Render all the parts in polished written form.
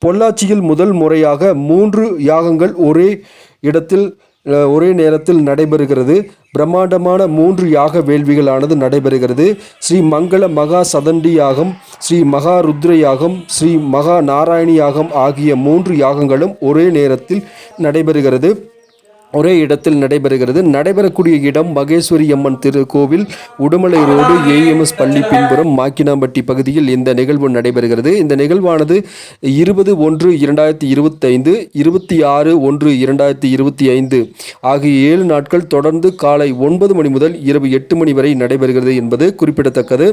பொள்ளாச்சியில் முதல் முறையாக 3 யாகங்கள் ஒரே நேரத்தில் நடைபெறுகிறது. பிரம்மாண்டமான 3 யாக வேள்விகளானது நடைபெறுகிறது. ஸ்ரீ மங்கள மகா சதண்டி யாகம், ஸ்ரீ மகா ருத்ர யாகம், ஸ்ரீ மகா நாராயணி யாகம் ஆகிய 3 யாகங்களும் ஒரே இடத்தில் நடைபெறுகிறது. நடைபெறக்கூடிய இடம் மகேஸ்வரி அம்மன் திருக்கோவில், உடுமலை ரோடு, ஏஎம்எஸ் பள்ளி பின்புறம், மாக்கினாம்பட்டி பகுதியில் இந்த நிகழ்வு நடைபெறுகிறது. இந்த நிகழ்வானது 20/1/2025, 26/1/2025 ஆகிய 7 நாட்கள் தொடர்ந்து காலை 9 மணி முதல் இரவு 8 மணி வரை நடைபெறுகிறது என்பது குறிப்பிடத்தக்கது.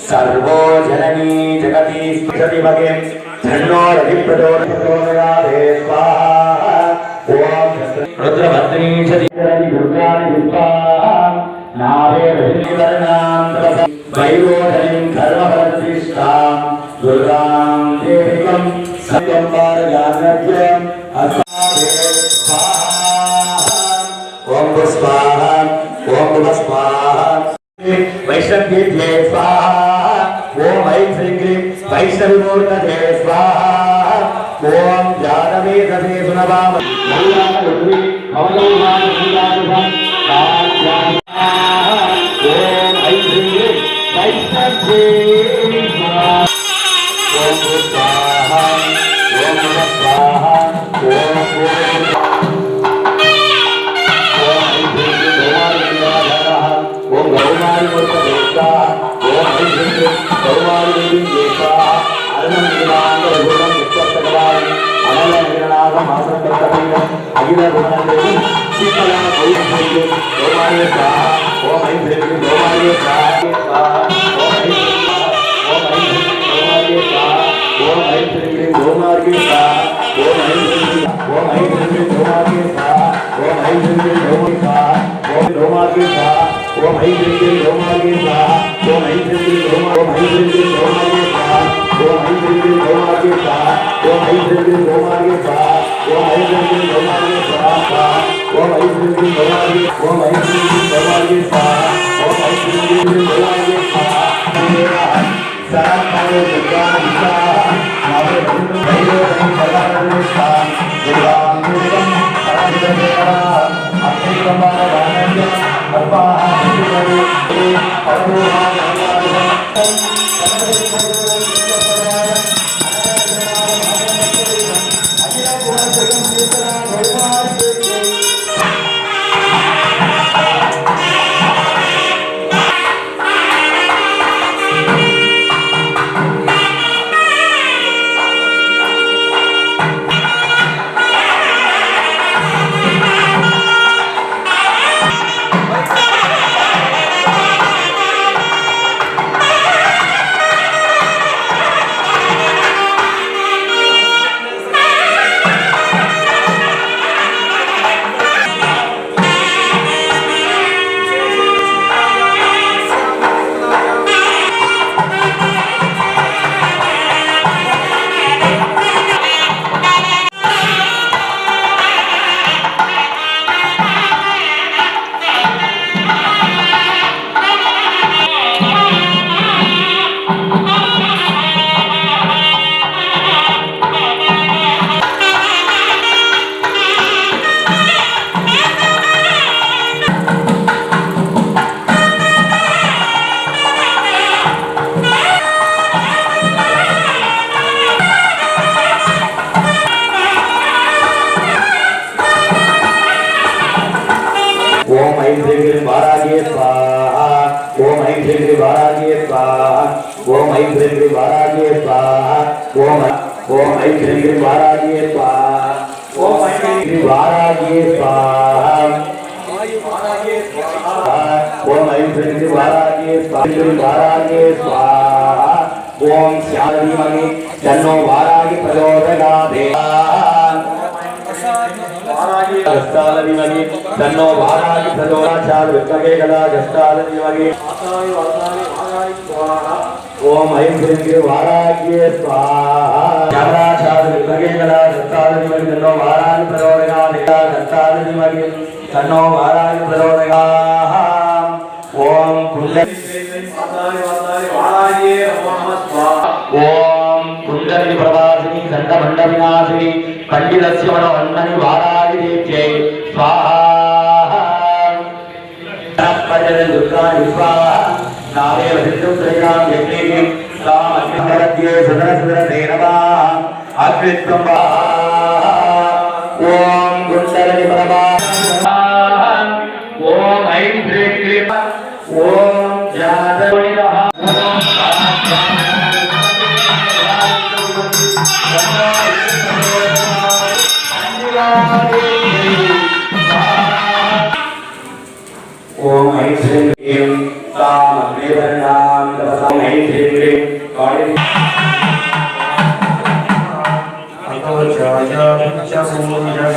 सर्वो जननी जगति सति भगे धन्नो रवि प्रचोदयाते स्वाहा ओम रुद्रभद्री सति दुर्गा स्वाहा नारे रविवर्णां वैरोधनीं सर्वभद्रिष्ठां दुर्गां देवीं सत्यं पारयानद्यं अस्मादे स्वाहा ओम स्वाहा ओम स्वाहा वैष्णव्ये स्वाहा ओम ऐं श्रीं क्लीं वैष्णवीमूर्तये स्वाहा ओम जानवे दधे सुनवाम मल्लालुद्री भवनोमानन्दुभं स्वाहा ओम ऐं श्रीं क्लीं वैष्णव्ये स्वाहा ओम स्वाहा ओम स्वाहा ओम ஐஸ்வரி வாராகியே ஸ்வாஹா ஓம் ஐஸ்வரி வாராகியே ஸ்வாஹா ஓம் ஐஸ்வரி வாராகியே ஸ்வாஹா ஓம் ஐஸ்வரி வாராகியே ஸ்வாஹா ஓம் ஷாதீமணி தன்னோ வாராகி பிரச்சோதயாதே गस्तालविमगे तन्नो वारागि प्रचोदयात् विद्महे गदा गस्तालविमगे ओम ऐं ह्रीं वाराग्ये स्वाहा चामराचार्य विद्महे गदा गस्तालविमगे तन्नो वारागि प्रचोदयात् गस्तालविमगे तन्नो वारागि प्रचोदयात् ओम ओम कुंडली प्रवासिनी दंडमंड विनाशिनी पंडितस्य मनोन्मनि वारागि देव्यै स्वाहा नमः दुर्गा स्वाहा नामे वदितुं त्रयां यज्ञेन सामग्रहद्ये सुदरसुदरे नमः अग्नित्वं ओम कुंडली प्रवासिनी ओम ऐं ह्रीं क्लीं ओम जातवेदः ओम ऐं ह्रीं क्लीं सामग्रहणां ओम ऐं ह्रीं क्लीं काळी अतोचाय पंचभूतः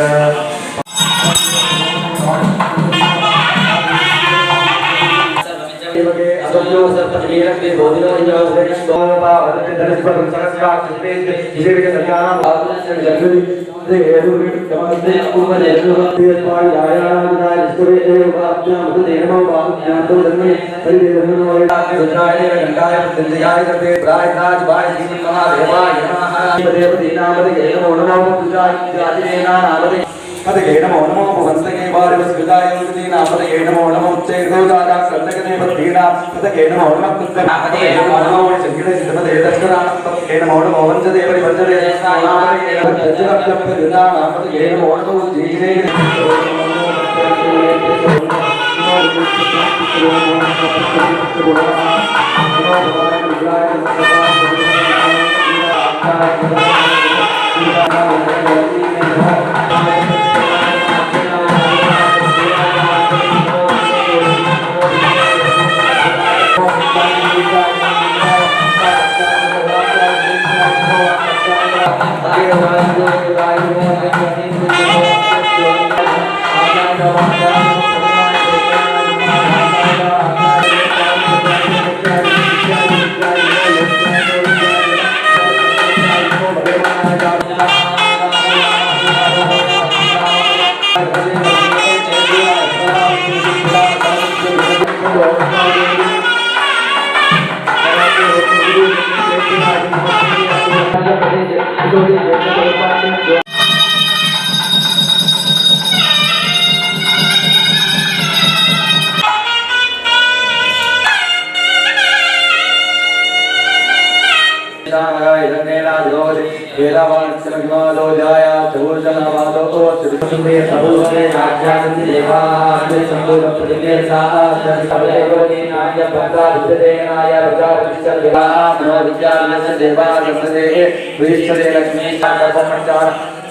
अदोयो सर्पनीरं के बोधिनो योगेन सोपा वदते धनस्पर सरस्वा कृते इसे के कल्याण भावना से जगति दे एरुगे कमते उपर एरुगे पाय आयानाय ईश्वरे एव आज्ञा मत देनमो बाज्ञा तो धर्मे परिदेवनो के रुद्राय गंगाय दिव्याय करते प्रायताज भाई श्री महादेवाय नमः देव दीनामते नमो नमो पूजाय आदिना नामते पदगे नमो नमो भवन्तके वारवस्कृताय उन्नति नामते नमो नमो उच्चैर्गोदारा सन्दकने पदीना पदगे नमो नमः कुत्तनामते नमो नमो संगीते सिद्धपदे दक्षिणापदगे नमो नमो वंशदेवरि वंशदे नामते दक्षिणपदे नामते नमो नमो जीवे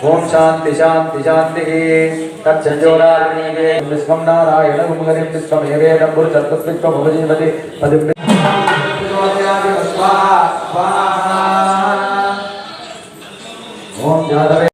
ओम शांति शांति शांति तत्संजोराग्निगे विश्वं नारायण गुमगरिं विश्वमेवेदं पुरुषत्वविश्वमुपजीवति पदिं स्वाहा स्वाहा ओम जातवे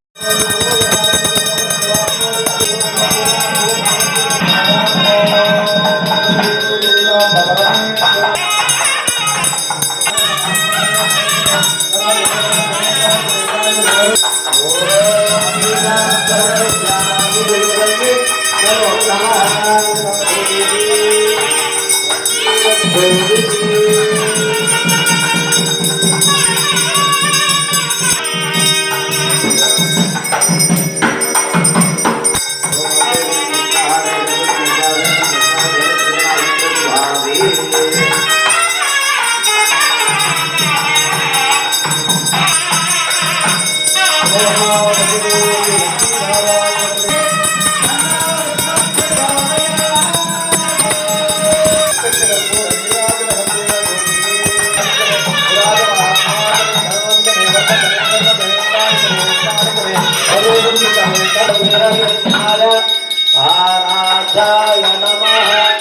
ஆராதாய நமः.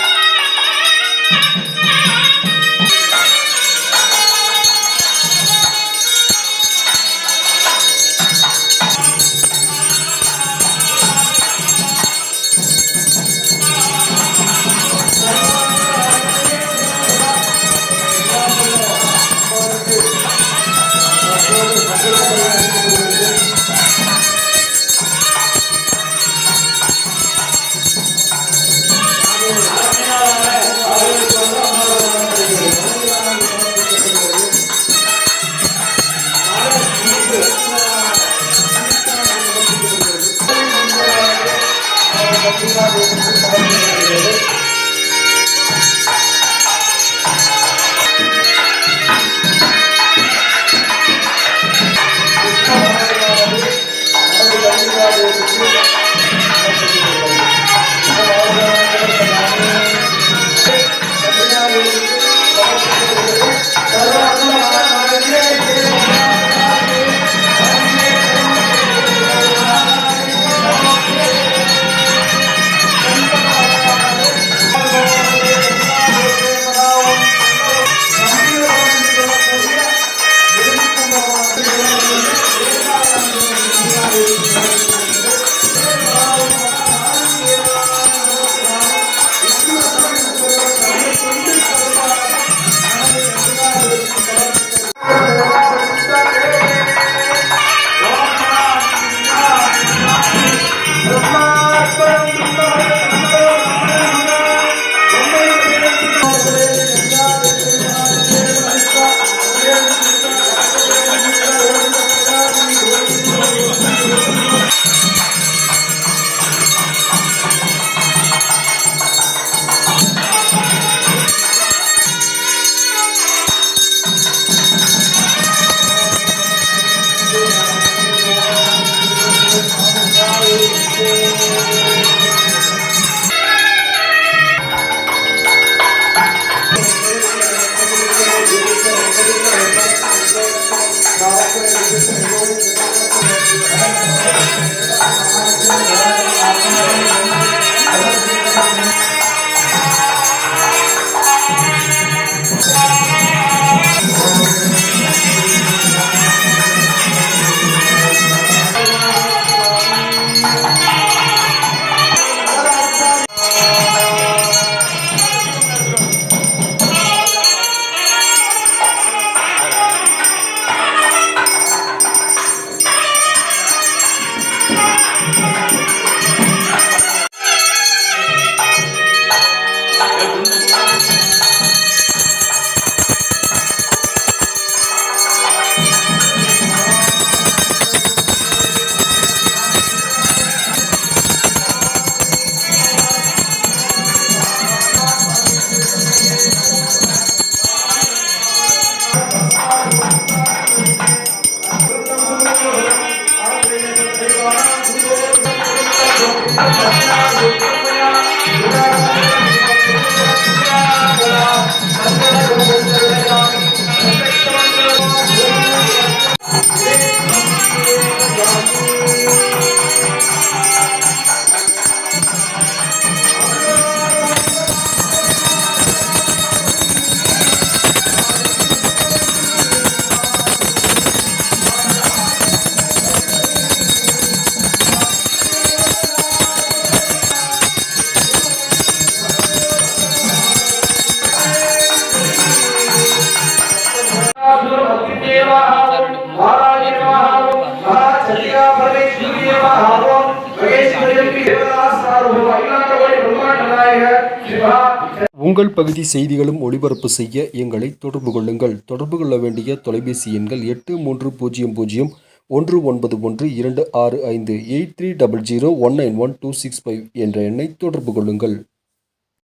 உங்கள் பகுதி செய்திகளும் ஒளிபரப்பு செய்ய எங்களை தொடர்பு கொள்ளுங்கள். தொடர்பு கொள்ள வேண்டிய தொலைபேசி எண்கள் 8300191265 8300191265 என்ற எண்ணை தொடர்பு கொள்ளுங்கள்.